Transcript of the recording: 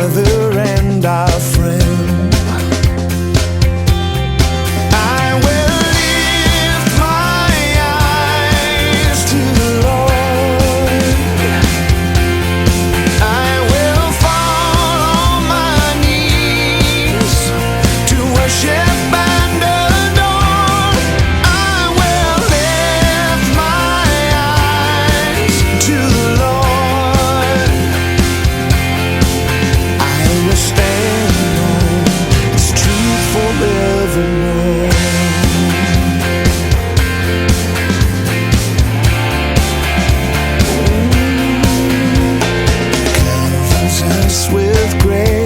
brother and our friend. I will lift my eyes to the Lord. I will fall on my knees to worship and adore. I will lift my eyes to the Lord. I will stand on His truth forevermore. Covers us with grace.